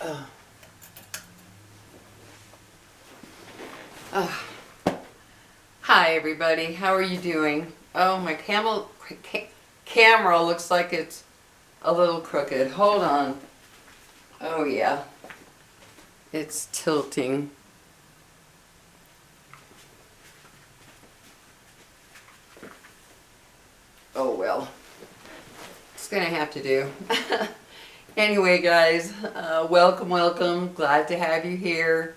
Uh, uh, Hi everybody, how are you doing? Oh, my camera looks like it's a little crooked. Hold on. Oh yeah, it's tilting. Oh well, it's gonna have to do. Anyway guys, welcome. Glad to have you here.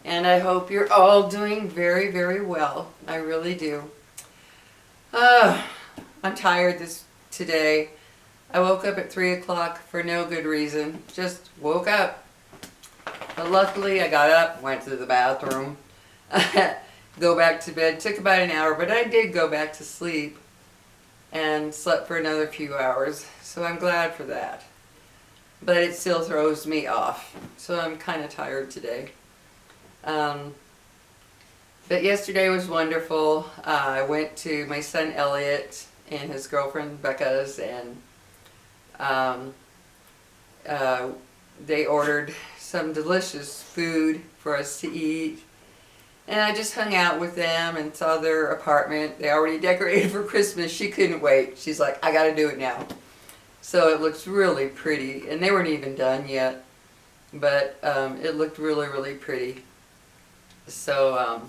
And I hope you're all doing very, very well. I really do. Uh, I'm tired today. I woke up at 3 o'clock for no good reason. Just woke up. But luckily I got up, went to the bathroom, go back to bed. Took about an hour, but I did go back to sleep and slept for another few hours. So I'm glad for that. But it still throws me off. So I'm kind of tired today. But yesterday was wonderful. I went to my son Elliot and his girlfriend Becca's, and they ordered some delicious food for us to eat. And I just hung out with them and saw their apartment. They already decorated for Christmas. She couldn't wait. She's like, I gotta do it now. So it looks really pretty. And they weren't even done yet. But it looked really, really pretty. So,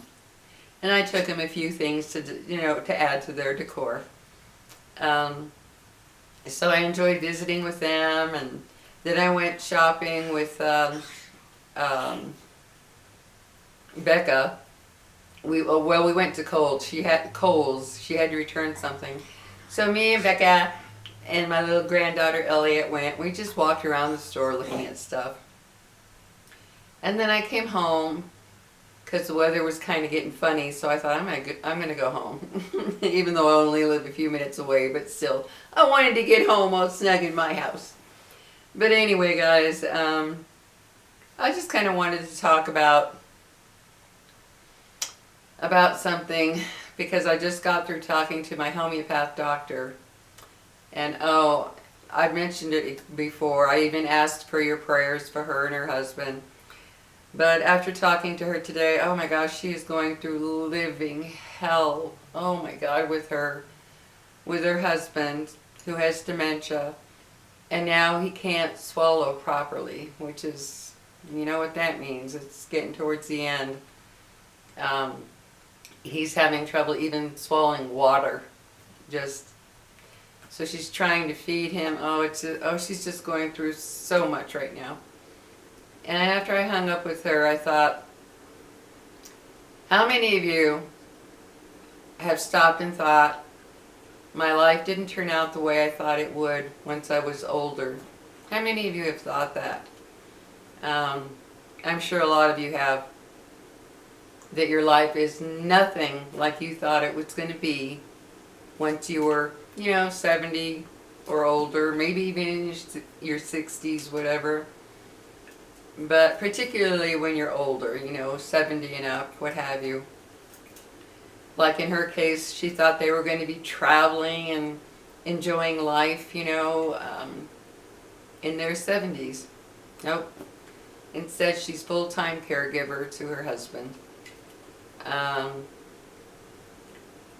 and I took them a few things to add to their decor. So I enjoyed visiting with them, and then I went shopping with Becca. We went to Kohl's. She had to return something. So me and Becca and my little granddaughter Elliot went. We just walked around the store looking at stuff. And then I came home because the weather was kind of getting funny, so I thought I'm gonna go home, even though I only live a few minutes away. But still, I wanted to get home all snug in my house. But anyway, guys, I just kind of wanted to talk about something, because I just got through talking to my homeopath doctor, and oh, I've mentioned it before. I even asked for your prayers for her and her husband. But after talking to her today, oh my gosh, she is going through living hell. Oh my God, with her husband who has dementia, and now he can't swallow properly, which is, you know what that means. It's getting towards the end. He's having trouble even swallowing water. So she's trying to feed him. She's just going through so much right now. And after I hung up with her, I thought, how many of you have stopped and thought, my life didn't turn out the way I thought it would once I was older? How many of you have thought that? I'm sure a lot of you have. That your life is nothing like you thought it was going to be once you were, 70 or older, maybe even in your 60s, whatever. But particularly when you're older, 70 and up, what have you. Like in her case, she thought they were going to be traveling and enjoying life, in their 70s. Nope. Instead, she's full-time caregiver to her husband.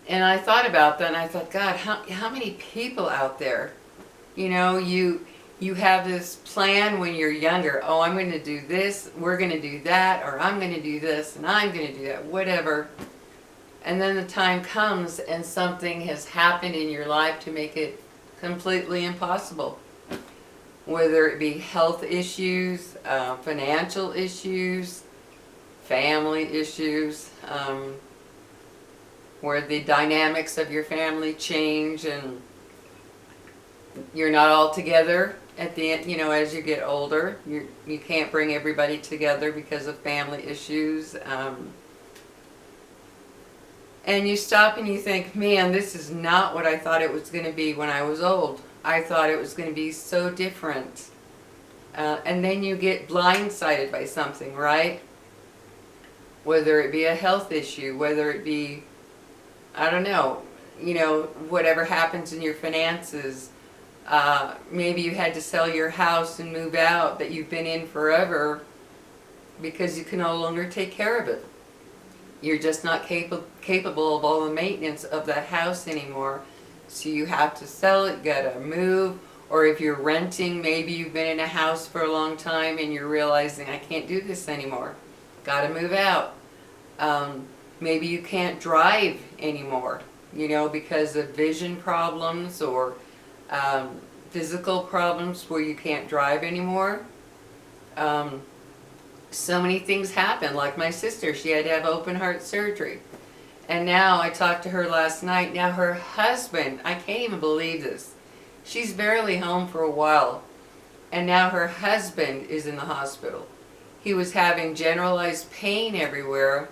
And I thought about that, and I thought, God, how many people out there, you have this plan when you're younger. Oh, I'm going to do this, we're going to do that, or I'm going to do this, and I'm going to do that, whatever. And then the time comes and something has happened in your life to make it completely impossible. Whether it be health issues, financial issues, family issues, where the dynamics of your family change and you're not all together at the end, as you get older. You can't bring everybody together because of family issues. And you stop and you think, man, this is not what I thought it was going to be when I was old. I thought it was going to be so different. And then you get blindsided by something, right? Whether it be a health issue, whether it be, I don't know, whatever happens in your finances, Maybe you had to sell your house and move out that you've been in forever because you can no longer take care of it. You're just not capable of all the maintenance of that house anymore. So you have to sell it, you gotta move. Or if you're renting, maybe you've been in a house for a long time and you're realizing, I can't do this anymore. Gotta move out. Maybe you can't drive anymore, you know, because of vision problems or physical problems where you can't drive anymore. So many things happen. Like my sister, she had to have open heart surgery. And now I talked to her last night. Now her husband, I can't even believe this. She's barely home for a while. And now her husband is in the hospital. He was having generalized pain everywhere.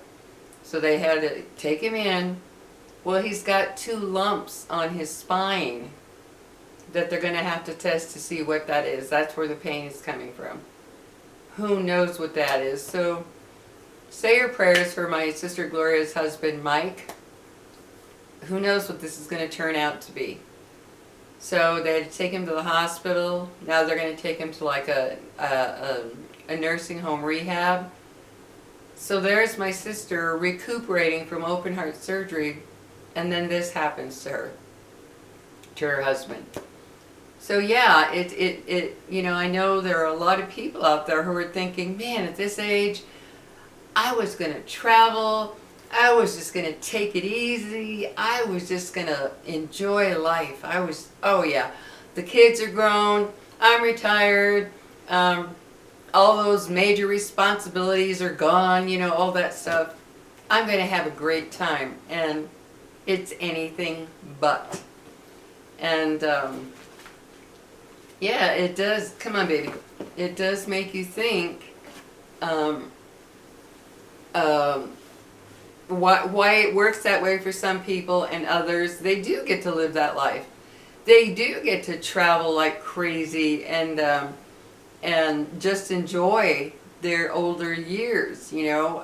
So they had to take him in. Well, he's got 2 lumps on his spine that they're going to have to test to see what that is. That's where the pain is coming from. Who knows what that is? So say your prayers for my sister Gloria's husband, Mike. Who knows what this is going to turn out to be. So they had to take him to the hospital. Now they're going to take him to like a nursing home rehab. So there's my sister recuperating from open heart surgery, and then this happens to her husband. So yeah, you know, I know there are a lot of people out there who are thinking, man, at this age, I was going to travel, I was just going to take it easy, I was just going to enjoy life. Oh yeah, the kids are grown, I'm retired, all those major responsibilities are gone, you know, all that stuff. I'm going to have a great time, and it's anything but. And yeah, it does. Come on, baby. It does make you think why it works that way for some people, and others, they do get to live that life. They do get to travel like crazy and just enjoy their older years, you know.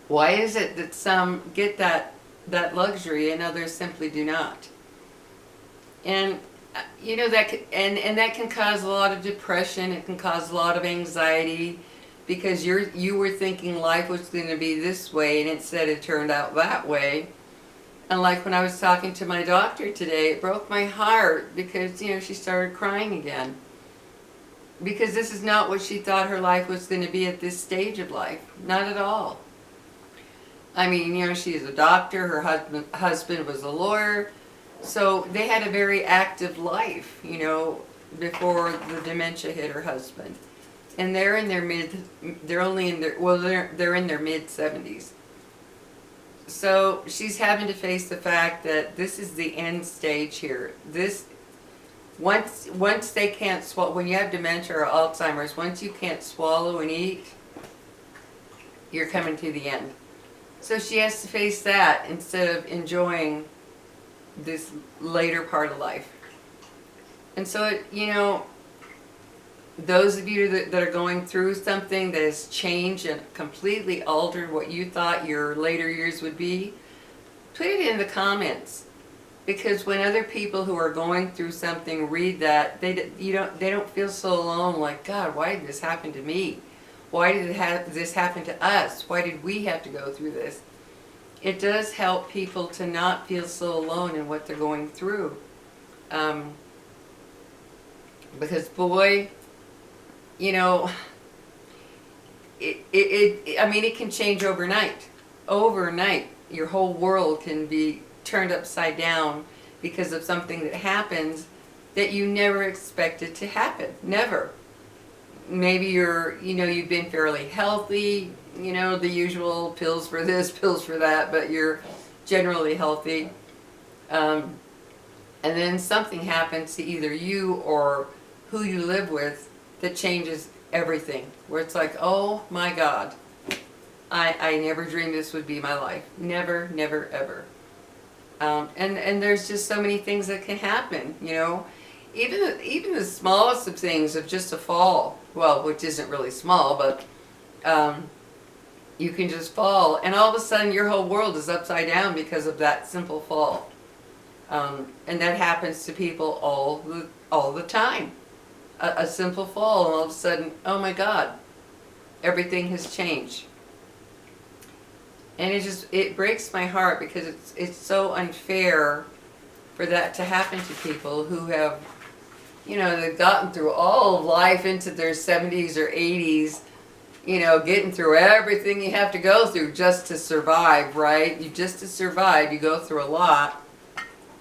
Why is it that some get that luxury and others simply do not? And you know, that that can cause a lot of depression. It can cause a lot of anxiety because you were thinking life was going to be this way, and instead it turned out that way. And like when I was talking to my doctor today, it broke my heart because, you know, she started crying again. Because this is not what she thought her life was going to be at this stage of life. Not at all. I mean, you know, she's a doctor, her husband was a lawyer. So they had a very active life, you know, before the dementia hit her husband. And they're in their they're in their mid 70s. So she's having to face the fact that this is the end stage here. Once they can't swallow, when you have dementia or Alzheimer's, once you can't swallow and eat, you're coming to the end. So she has to face that instead of enjoying this later part of life. And so, you know, those of you that are going through something that has changed and completely altered what you thought your later years would be, put it in the comments. Because when other people who are going through something read that, they don't feel so alone, like, God, why did this happen to me? Why did this happen to us? Why did we have to go through this? It does help people to not feel so alone in what they're going through. Because boy, you know, I mean, it can change overnight. Overnight, your whole world can be turned upside down because of something that happens that you never expected to happen. Never. Maybe you've been fairly healthy, you know, the usual pills for this, pills for that, but you're generally healthy. And then something happens to either you or who you live with that changes everything. Where it's like, oh my God, I never dreamed this would be my life. Never, never, ever. And there's just so many things that can happen, you know. Even the smallest of things, of just a fall, well, which isn't really small, but you can just fall, and all of a sudden your whole world is upside down because of that simple fall. And that happens to people all the time. A simple fall, and all of a sudden, oh my God, everything has changed. And it breaks my heart, because it's so unfair for that to happen to people who have, they've gotten through all of life into their 70s or 80s, getting through everything you have to go through just to survive, right? Just to survive, you go through a lot.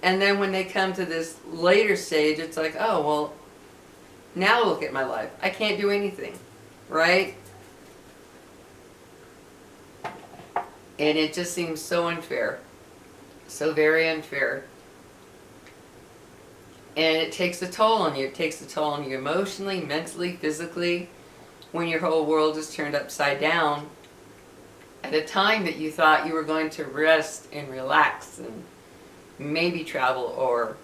And then when they come to this later stage, it's like, oh, well, now look at my life. I can't do anything, right? And it just seems so unfair. So very unfair. And it takes a toll on you. It takes a toll on you emotionally, mentally, physically, when your whole world is turned upside down at a time that you thought you were going to rest and relax and maybe travel or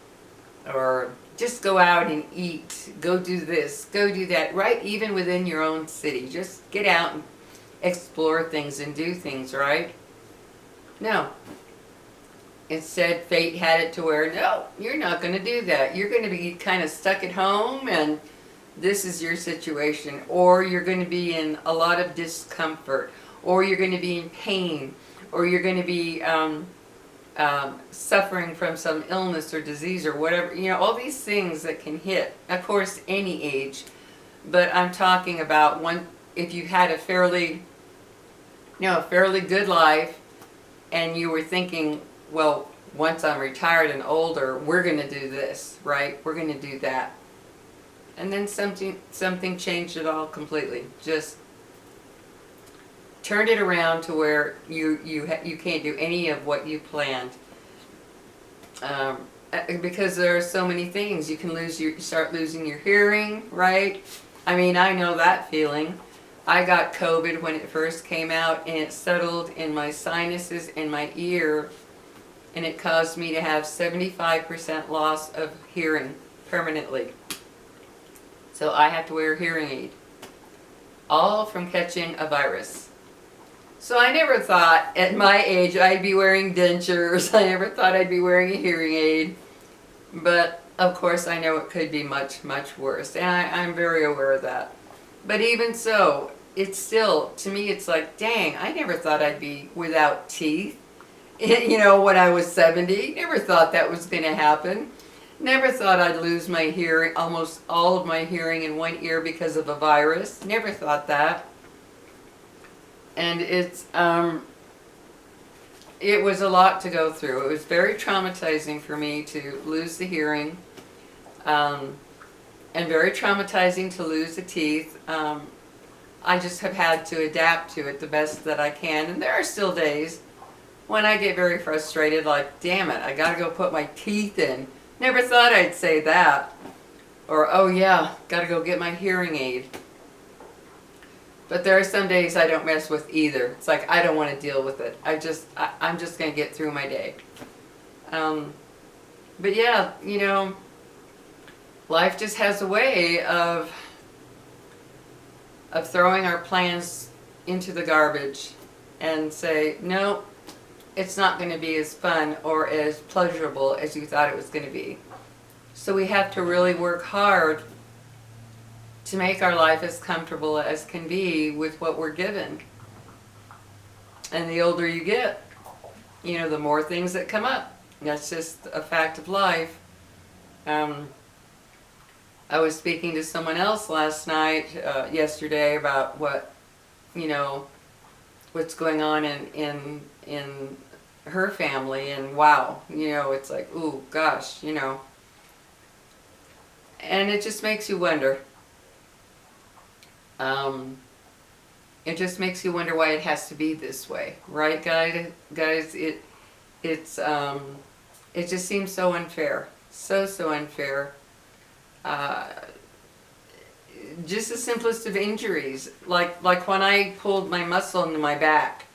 just go out and eat, go do this, go do that, right? Even within your own city. Just get out and explore things and do things, right? No. Instead, fate had it to where, no, you're not going to do that. You're going to be kind of stuck at home, and this is your situation. Or you're going to be in a lot of discomfort, or you're going to be in pain, or you're going to be suffering from some illness or disease or whatever. All these things that can hit, of course, any age. But I'm talking about if you had a fairly good life, and you were thinking, well, once I'm retired and older, we're going to do this, right? We're going to do that. And then something changed it all completely. Just turned it around to where you can't do any of what you planned. Because there are so many things. You can start losing your hearing, right? I mean, I know that feeling. I got COVID when it first came out, and it settled in my sinuses in my ear, and it caused me to have 75% loss of hearing permanently. So I have to wear a hearing aid, all from catching a virus. So I never thought at my age I'd be wearing dentures. I never thought I'd be wearing a hearing aid. But of course I know it could be much, much worse, and I'm very aware of that. But even so, it's still, to me, it's like, dang, I never thought I'd be without teeth, when I was 70. Never thought that was going to happen. Never thought I'd lose my hearing, almost all of my hearing in one ear because of a virus. Never thought that. And it was a lot to go through. It was very traumatizing for me to lose the hearing, and very traumatizing to lose the teeth. I just have had to adapt to it the best that I can. And there are still days when I get very frustrated, like, damn it, I gotta go put my teeth in. Never thought I'd say that. Or, oh yeah, gotta go get my hearing aid. But there are some days I don't mess with either. It's like, I don't want to deal with it. I'm just gonna get through my day. But yeah, life just has a way of throwing our plans into the garbage and say, no, it's not going to be as fun or as pleasurable as you thought it was going to be. So we have to really work hard to make our life as comfortable as can be with what we're given. And the older you get, the more things that come up. That's just a fact of life. I was speaking to someone else yesterday about what's going on in her family, and wow, it's like, ooh, gosh, and it just makes you wonder. It just makes you wonder why it has to be this way, right, guys? It just seems so unfair, so unfair. Just the simplest of injuries, like when I pulled my muscle into my back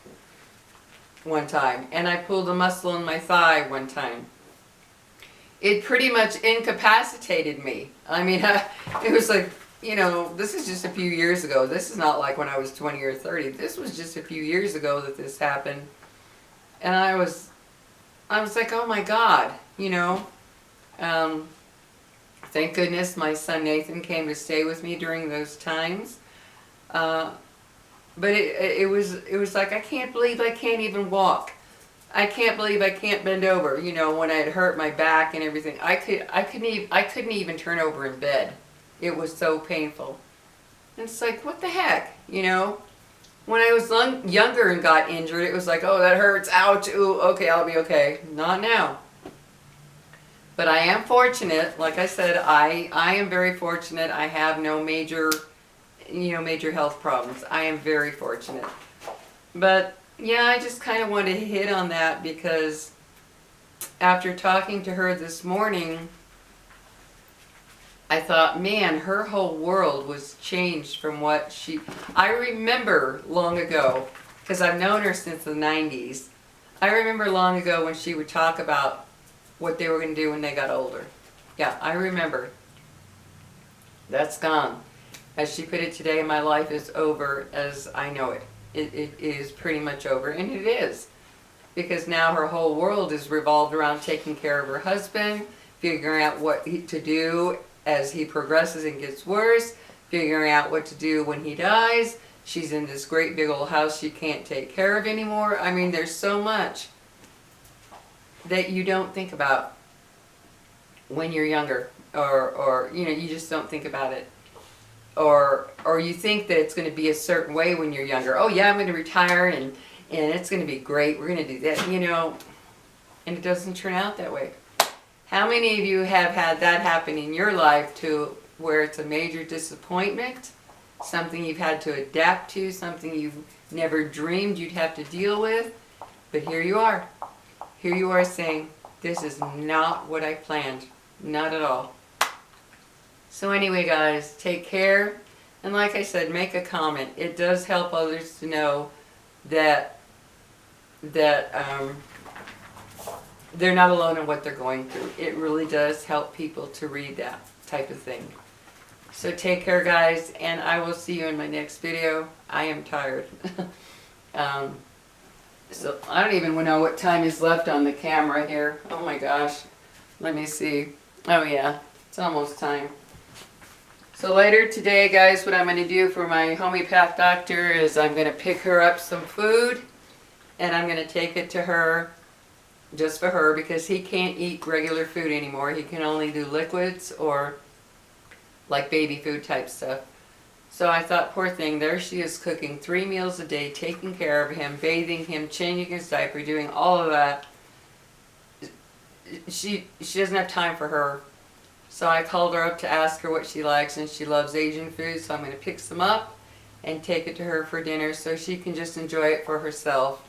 one time, and I pulled a muscle in my thigh one time. It pretty much incapacitated me. I mean, it was like, this is just a few years ago. This is not like when I was 20 or 30. This was just a few years ago that this happened. And I was like, oh my God, you know. Thank goodness my son Nathan came to stay with me during those times. But it was like, I can't believe I can't even walk. I can't believe I can't bend over. You know, when I had hurt my back and everything, I couldn't even turn over in bed. It was so painful. And it's like, what the heck, you know? When I was younger and got injured, it was like, oh, that hurts, ouch, ooh, okay, I'll be okay. Not now. But I am fortunate, like I said, I am very fortunate. I have no major, major health problems. I am very fortunate. But yeah, I just kind of wanted to hit on that because after talking to her this morning, I thought, man, her whole world was changed from what I remember long ago, because I've known her since the 90s. I remember long ago when she would talk about what they were going to do when they got older. Yeah, I remember. That's gone. As she put it today, my life is over as I know it. It is pretty much over, and it is. Because now her whole world is revolved around taking care of her husband, figuring out what to do as he progresses and gets worse, figuring out what to do when he dies. She's in this great big old house she can't take care of anymore. I mean, there's so much that you don't think about when you're younger, or you just don't think about it. Or you think that it's going to be a certain way when you're younger. Oh yeah, I'm going to retire and it's going to be great. We're going to do that, and it doesn't turn out that way. How many of you have had that happen in your life to where it's a major disappointment, something you've had to adapt to, something you've never dreamed you'd have to deal with, but here you are. Here you are saying, this is not what I planned. Not at all. So anyway, guys, take care. And like I said, make a comment. It does help others to know that they're not alone in what they're going through. It really does help people to read that type of thing. So take care, guys, and I will see you in my next video. I am tired. So I don't even know what time is left on the camera here. Oh my gosh. Let me see. Oh yeah, it's almost time. So later today, guys, what I'm going to do for my homeopath doctor is I'm going to pick her up some food and I'm going to take it to her, just for her, because he can't eat regular food anymore. He can only do liquids or like baby food type stuff. So I thought, poor thing, there she is cooking 3 meals a day, taking care of him, bathing him, changing his diaper, doing all of that. She doesn't have time for her. So I called her up to ask her what she likes, and she loves Asian food, so I'm going to pick some up and take it to her for dinner so she can just enjoy it for herself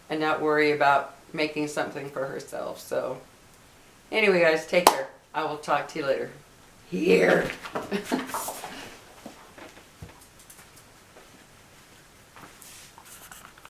and not worry about making something for herself. So anyway, guys, take care. I will talk to you later. Here.